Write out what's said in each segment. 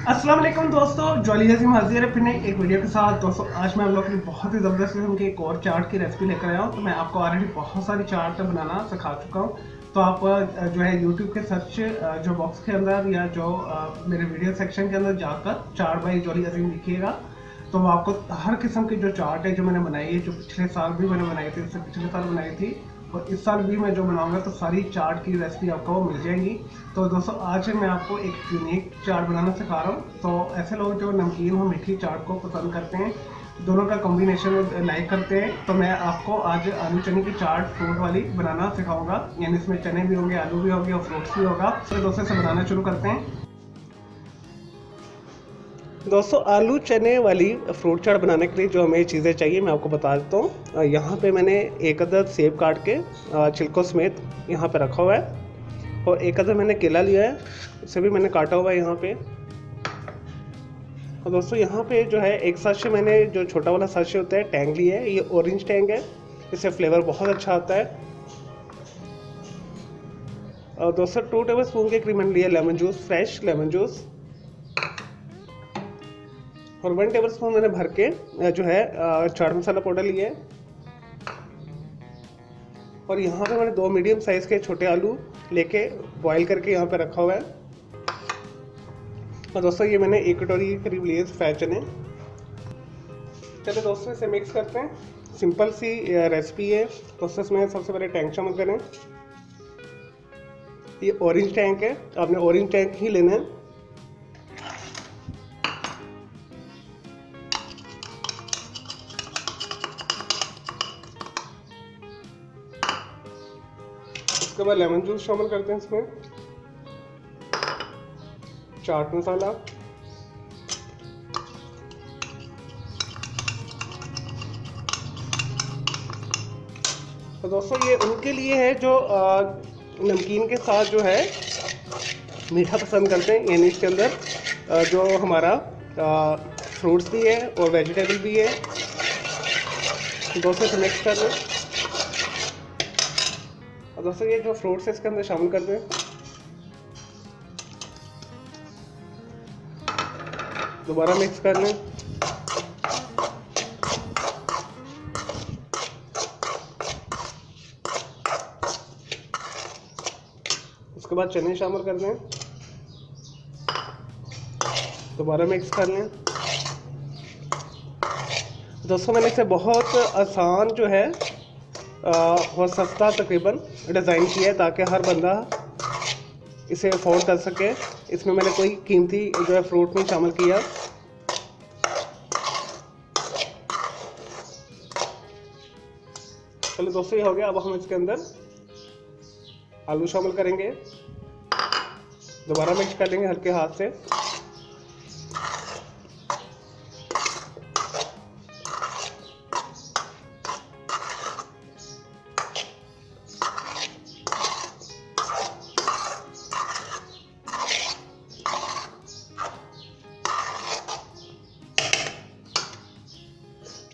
अस्सलाम वालेकुम दोस्तों, जॉली अजीम हाजिर है फिर नई एक वीडियो के साथ। दोस्तों आज मैं आप लोगों के लिए बहुत ही ज़बरदस्त किस्म की एक और चाट की रेसिपी लेकर आया हूँ। तो मैं आपको ऑलरेडी बहुत सारी चाट बनाना सिखा चुका हूँ। तो आप जो है यूट्यूब के सर्च जो बॉक्स के अंदर या जो मेरे वीडियो सेक्शन के अंदर जाकर चाट बाई जॉली अजीम लिखिएगा, तो आपको हर किस्म की जो चाट है जो मैंने बनाई है, जो पिछले साल भी मैंने बनाई थी, इससे पिछले साल बनाई थी और इस साल भी मैं जो बनाऊंगा, तो सारी चाट की रेसिपी आपको वो मिल जाएंगी। तो दोस्तों आज मैं आपको एक यूनिक चाट बनाना सिखा रहा हूँ। तो ऐसे लोग जो नमकीन और मीठी चाट को पसंद करते हैं, दोनों का कॉम्बिनेशन लाइक करते हैं, तो मैं आपको आज आलू चने की चाट फ्रूट वाली बनाना सिखाऊंगा। यानी इसमें चने भी होंगे, आलू भी होंगे और फ्रूट्स भी होगा। तो दोस्तों इसे बनाना शुरू करते हैं। दोस्तों आलू चने वाली फ्रूट चाट बनाने के लिए जो हमें चीज़ें चाहिए मैं आपको बता देता हूँ। यहाँ पे मैंने एक अदद सेब काट के छिलकों समेत यहाँ पे रखा हुआ है और एक अदद मैंने केला लिया है, उसे भी मैंने काटा हुआ है यहाँ पे। और दोस्तों यहाँ पे जो है एक साशे मैंने जो छोटा वाला साशे होता है टैंग लिया है, ये ऑरेंज टैंग है, इससे फ्लेवर बहुत अच्छा आता है। और दोस्तों 2 टेबल स्पून के करीब मैंने लिया lemon juice, fresh lemon juice, और 1 टेबल स्पून मैंने भर के जो है चाट मसाला पाउडर लिया है। और यहाँ पे मैंने 2 मीडियम साइज़ के छोटे आलू लेके बॉईल करके यहाँ पे रखा हुआ है। और दोस्तों ये मैंने 1 कटोरी के करीब लिए सफ़ेद चने। चलिए दोस्तों इसे मिक्स करते हैं। सिंपल सी रेसिपी है। दोस्तों इसमें सबसे पहले टैंक शामिल करें। ये ऑरेंज टैंक है, आपने ऑरेंज टैंक ही लेना है। उसके बाद लेमन जूस शामिल करते हैं इसमें, चाट मसाला, तो दोस्तों ये उनके लिए है जो नमकीन के साथ जो है मीठा पसंद करते हैं। यानी इसके अंदर जो हमारा फ्रूट्स भी है और वेजिटेबल भी है। दोस्तों इसे मिक्स कर लें। और दोस्तों ये जो फ्रूट्स है इसके अंदर शामिल कर दें। दोबारा मिक्स कर लें। उसके बाद चने शामिल कर दें। दोबारा मिक्स कर लें। दोस्तों मैंने इसे बहुत आसान जो है और सस्ता तकरीबन डिज़ाइन किया है ताकि हर बंदा इसे अफोर्ड कर सके। इसमें मैंने कोई कीमती जो है फ्रूट नहीं शामिल किया। चलिए दोस्तों ये हो गया। अब हम इसके अंदर आलू शामिल करेंगे, दोबारा मिक्स कर लेंगे हल्के हाथ से।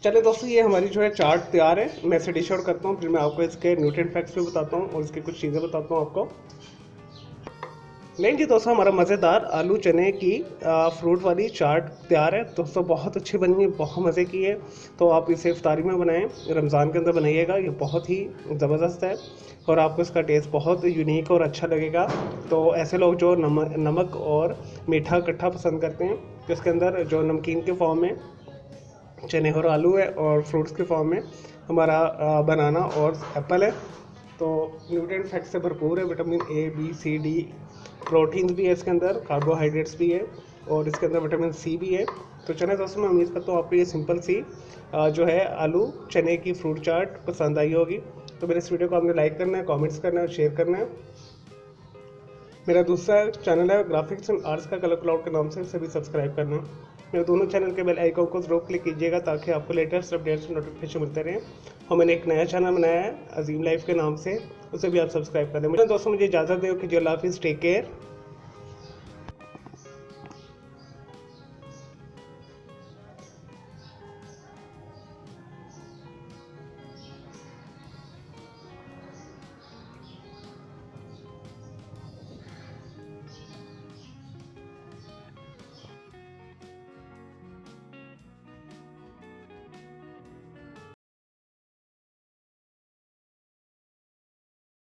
चलिए दोस्तों ये हमारी जो है चाट तैयार है। मैं इसे डिश आउट करता हूँ, फिर मैं आपको इसके न्यूट्रिएंट फैक्ट्स भी बताता हूँ और इसकी कुछ चीज़ें बताता हूँ आपको। लेकिन जी दोस्तों हमारा मज़ेदार आलू चने की फ्रूट वाली चाट तैयार है। दोस्तों बहुत अच्छी बनी है, बहुत मज़े की है। तो आप इसे इफ्तारी में बनाएं, रमज़ान के अंदर बनाइएगा। ये बहुत ही ज़बरदस्त है और आपको इसका टेस्ट बहुत यूनिक और अच्छा लगेगा। तो ऐसे लोग जो नमक और मीठा इकट्ठा पसंद करते हैं, तो इसके अंदर जो नमकीन के फॉर्म में चने और आलू है और फ्रूट्स के फॉर्म में हमारा बनाना और एप्पल है। तो न्यूट्रिएंट फैक्ट से भरपूर है, vitamin A B C D, proteins भी है इसके अंदर, कार्बोहाइड्रेट्स भी है और इसके अंदर विटामिन सी भी है। तो चलिए दोस्तों मैं उम्मीद करता हूँ आपको ये सिंपल सी जो है आलू चने की फ्रूट चाट पसंद आई होगी। तो मेरे इस वीडियो को आपने लाइक करना है, कमेंट्स करना है और शेयर करना है। मेरा दूसरा चैनल है ग्राफिक्स एंड आर्ट्स का कलर क्लाउड के नाम से, इसे भी सब्सक्राइब करना है। मेरे दोनों चैनल के बेल आइकन को जरूर क्लिक कीजिएगा ताकि आपको लेटेस्ट अपडेट्स नोटिफिकेशन मिलते रहें। और मैंने एक नया चैनल बनाया है अजीम लाइफ के नाम से, उसे भी आप सब्सक्राइब करें। मुझे दोस्तों मुझे इजाज़त दें कि जो अल्लाह हाफिज़, टेक केयर।